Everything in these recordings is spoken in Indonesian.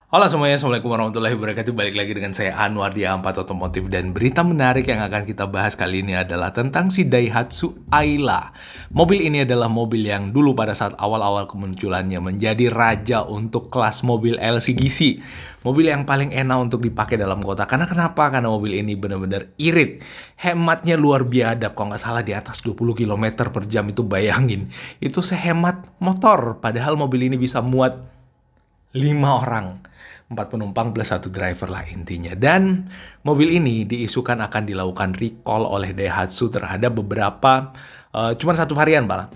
Halo semuanya, Assalamualaikum warahmatullahi wabarakatuh. Balik lagi dengan saya Anwar di A4 Otomotif. Dan berita menarik yang akan kita bahas kali ini adalah tentang si Daihatsu Ayla. Mobil ini adalah mobil yang dulu pada saat awal-awal kemunculannya menjadi raja untuk kelas mobil LCGC. Mobil yang paling enak untuk dipakai dalam kota. Karena kenapa? Karena mobil ini benar-benar irit. Hematnya luar biadab. Kalau nggak salah di atas 20 km per jam, itu bayangin. Itu sehemat motor. Padahal mobil ini bisa muat 5 orang. 4 penumpang plus 1 driver lah intinya. Dan mobil ini diisukan akan dilakukan recall oleh Daihatsu terhadap beberapa, cuman satu varian malah.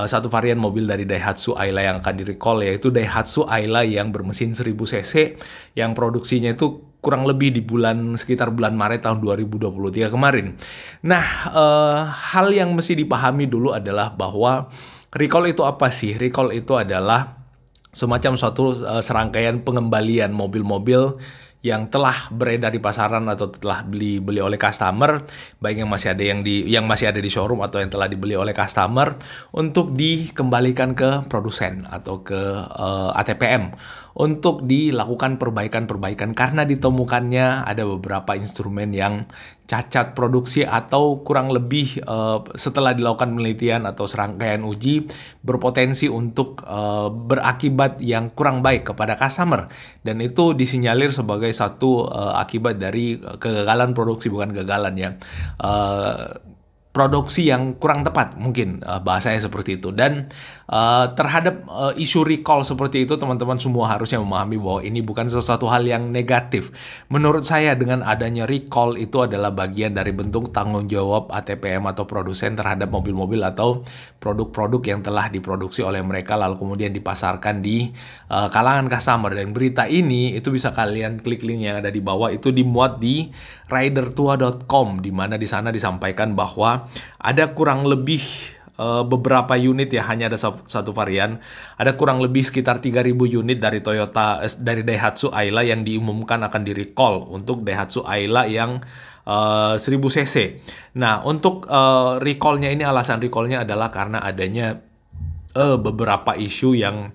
Satu varian mobil dari Daihatsu Ayla yang akan di-recall, yaitu Daihatsu Ayla yang bermesin 1000 cc yang produksinya itu kurang lebih di sekitar bulan Maret tahun 2023 kemarin. Nah, hal yang mesti dipahami dulu adalah bahwa recall itu apa sih? Recall itu adalah semacam suatu serangkaian pengembalian mobil-mobil yang telah beredar di pasaran atau telah dibeli oleh customer, baik yang masih ada di showroom atau yang telah dibeli oleh customer, untuk dikembalikan ke produsen atau ke ATPM untuk dilakukan perbaikan-perbaikan karena ditemukannya ada beberapa instrumen yang cacat produksi atau kurang lebih setelah dilakukan penelitian atau serangkaian uji berpotensi untuk berakibat yang kurang baik kepada customer, dan itu disinyalir sebagai satu akibat dari kegagalan produksi, bukan kegagalan ya, produksi yang kurang tepat mungkin bahasanya seperti itu. Dan terhadap isu recall seperti itu, teman-teman semua harusnya memahami bahwa ini bukan sesuatu hal yang negatif. Menurut saya dengan adanya recall itu adalah bagian dari bentuk tanggung jawab ATPM atau produsen terhadap mobil-mobil atau produk-produk yang telah diproduksi oleh mereka lalu kemudian dipasarkan di kalangan customer. Dan berita ini itu bisa kalian klik link yang ada di bawah, itu dimuat di ridertua.com, di mana di sana disampaikan bahwa ada kurang lebih beberapa unit ya, hanya ada satu varian. Ada kurang lebih sekitar 3.000 unit dari dari Daihatsu Ayla yang diumumkan akan di-recall untuk Daihatsu Ayla yang 1000 cc. Nah, untuk recallnya ini, alasan recallnya adalah karena adanya beberapa isu yang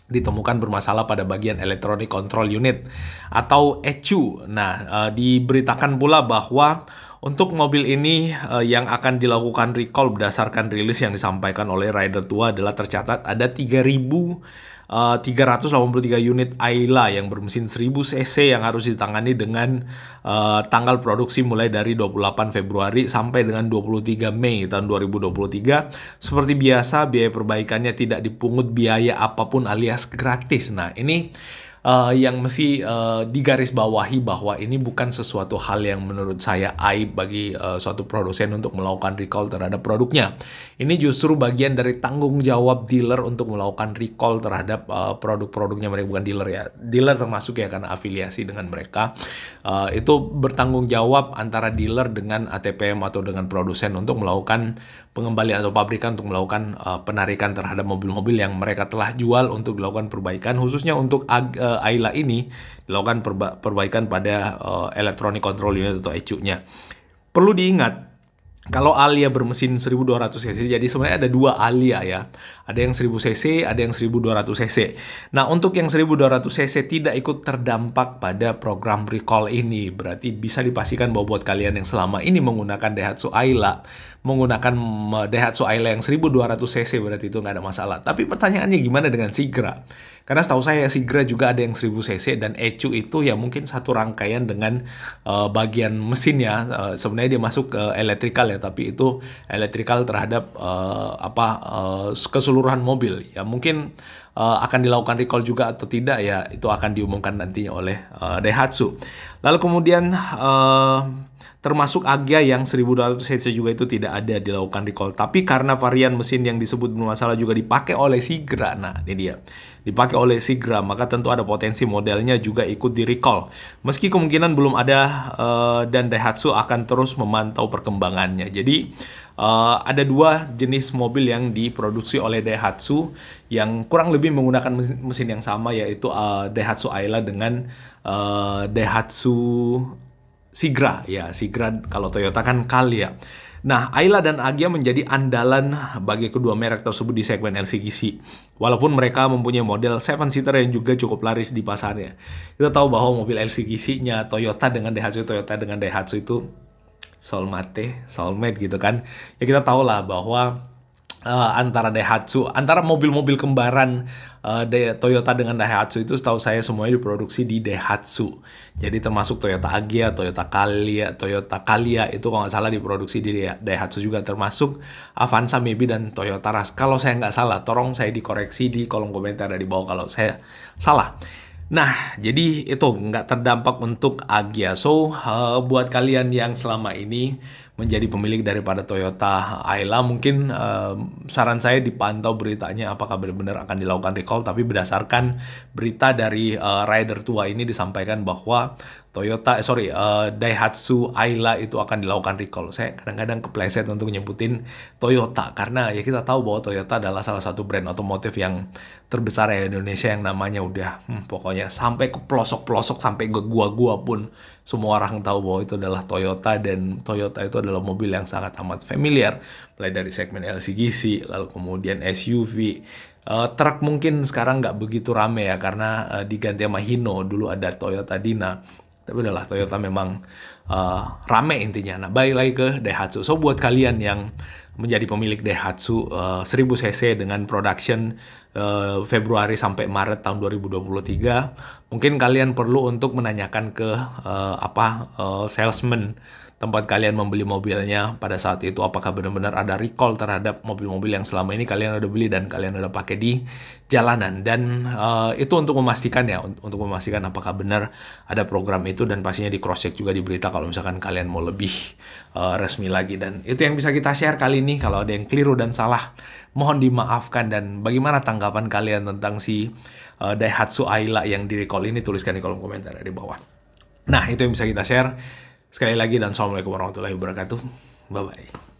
ditemukan bermasalah pada bagian Electronic Control Unit atau ECU. Nah, diberitakan pula bahwa untuk mobil ini yang akan dilakukan recall berdasarkan rilis yang disampaikan oleh Rider Tua adalah tercatat ada 3.383 unit Ayla yang bermesin 1000 cc yang harus ditangani dengan tanggal produksi mulai dari 28 Februari sampai dengan 23 Mei tahun 2023. Seperti biasa, biaya perbaikannya tidak dipungut biaya apapun alias gratis. Nah, ini yang mesti digarisbawahi bahwa ini bukan sesuatu hal yang menurut saya aib bagi suatu produsen untuk melakukan recall terhadap produknya. Ini justru bagian dari tanggung jawab dealer untuk melakukan recall terhadap produk-produknya mereka. Bukan dealer ya, dealer termasuk ya karena afiliasi dengan mereka. Itu bertanggung jawab antara dealer dengan ATPM atau dengan produsen untuk melakukan pengembalian atau pabrikan untuk melakukan penarikan terhadap mobil-mobil yang mereka telah jual untuk dilakukan perbaikan. Khususnya untuk Ayla ini dilakukan perbaikan pada Electronic Control Unit atau ECU-nya. Perlu diingat, kalau Alia bermesin 1200 cc, jadi sebenarnya ada dua Alia ya. Ada yang 1000 cc, ada yang 1200 cc. Nah, untuk yang 1200 cc tidak ikut terdampak pada program recall ini. Berarti bisa dipastikan bahwa buat kalian yang selama ini menggunakan Daihatsu Ayla, menggunakan Daihatsu Ayla yang 1200 cc, berarti itu nggak ada masalah. Tapi pertanyaannya gimana dengan Sigra? Karena setahu saya Sigra juga ada yang 1000 cc dan ECU itu ya mungkin satu rangkaian dengan bagian mesinnya. Sebenarnya dia masuk ke elektrikal ya, tapi itu elektrikal terhadap keseluruhan mobil. Ya mungkin akan dilakukan recall juga atau tidak ya, itu akan diumumkan nantinya oleh Daihatsu. Lalu kemudian termasuk Agya yang 1200 cc juga itu tidak ada dilakukan recall. Tapi karena varian mesin yang disebut bermasalah juga dipakai oleh Sigra, nah ini dia, dipakai oleh Sigra, maka tentu ada potensi modelnya juga ikut di recall. Meski kemungkinan belum ada dan Daihatsu akan terus memantau perkembangannya. Jadi ada dua jenis mobil yang diproduksi oleh Daihatsu yang kurang lebih menggunakan mesin yang sama, yaitu Daihatsu Ayla dengan Daihatsu Sigra, ya Sigra kalau Toyota kan Calya. Nah, Ayla dan Agya menjadi andalan bagi kedua merek tersebut di segmen LCGC. Walaupun mereka mempunyai model 7-seater yang juga cukup laris di pasarnya. Kita tahu bahwa mobil LCGC-nya Toyota dengan Daihatsu itu soulmate gitu kan. Ya kita tahu lah bahwa antara mobil-mobil kembaran Toyota dengan Daihatsu itu setahu saya semuanya diproduksi di Daihatsu. Jadi termasuk Toyota Agya, Toyota Calya itu kalau nggak salah diproduksi di Daihatsu juga, termasuk Avanza maybe dan Toyota Rush. Kalau saya nggak salah, tolong saya dikoreksi di kolom komentar dari bawah kalau saya salah. Nah, jadi itu nggak terdampak untuk Agya. So, buat kalian yang selama ini menjadi pemilik daripada Toyota Ayla, mungkin saran saya dipantau beritanya apakah benar-benar akan dilakukan recall. Tapi berdasarkan berita dari rider tua ini disampaikan bahwa Daihatsu Ayla itu akan dilakukan recall. Saya kadang-kadang kepleset untuk nyebutin Toyota karena ya kita tahu bahwa Toyota adalah salah satu brand otomotif yang terbesar ya Indonesia, yang namanya udah pokoknya sampai ke pelosok-pelosok, sampai ke gua-gua pun semua orang tahu bahwa itu adalah Toyota, dan Toyota itu adalah mobil yang sangat amat familiar, mulai dari segmen LCGC, lalu kemudian SUV. Truk mungkin sekarang nggak begitu rame ya karena diganti sama Hino, dulu ada Toyota Dina. Tapi udahlah, Toyota memang rame intinya. Nah, balik lagi ke Daihatsu. So, buat kalian yang menjadi pemilik Daihatsu 1000 cc dengan production Februari sampai Maret tahun 2023, mungkin kalian perlu untuk menanyakan ke salesman tempat kalian membeli mobilnya pada saat itu, apakah benar-benar ada recall terhadap mobil-mobil yang selama ini kalian udah beli dan kalian udah pakai di jalanan. Dan itu untuk memastikan apakah benar ada program itu, dan pastinya di cross check juga di berita kalau misalkan kalian mau lebih resmi lagi. Dan itu yang bisa kita share kali ini. Kalau ada yang keliru dan salah, mohon dimaafkan. Dan bagaimana tanggapan kalian tentang si Daihatsu Ayla yang di recall ini, tuliskan di kolom komentar di bawah. Nah, itu yang bisa kita share. Sekali lagi, dan assalamualaikum warahmatullahi wabarakatuh. Bye-bye.